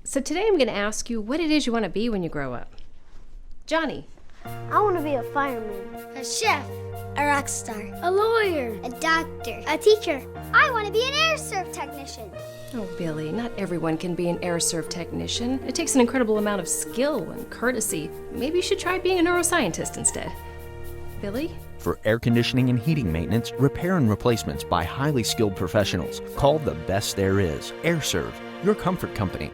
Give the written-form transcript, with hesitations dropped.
So today I'm going to ask you what it is you want to be when you grow up. Johnny. I want to be a fireman, a chef, a rock star, a lawyer, a doctor, a teacher. I want to be an air serv technician. Oh, Billy, not everyone can be an air serv technician. It takes an incredible amount of skill and courtesy. Maybe you should try being a neuroscientist instead. Billy? For air conditioning and heating maintenance, repair and replacements by highly skilled professionals, call the best there is. Aire Serv, your comfort company.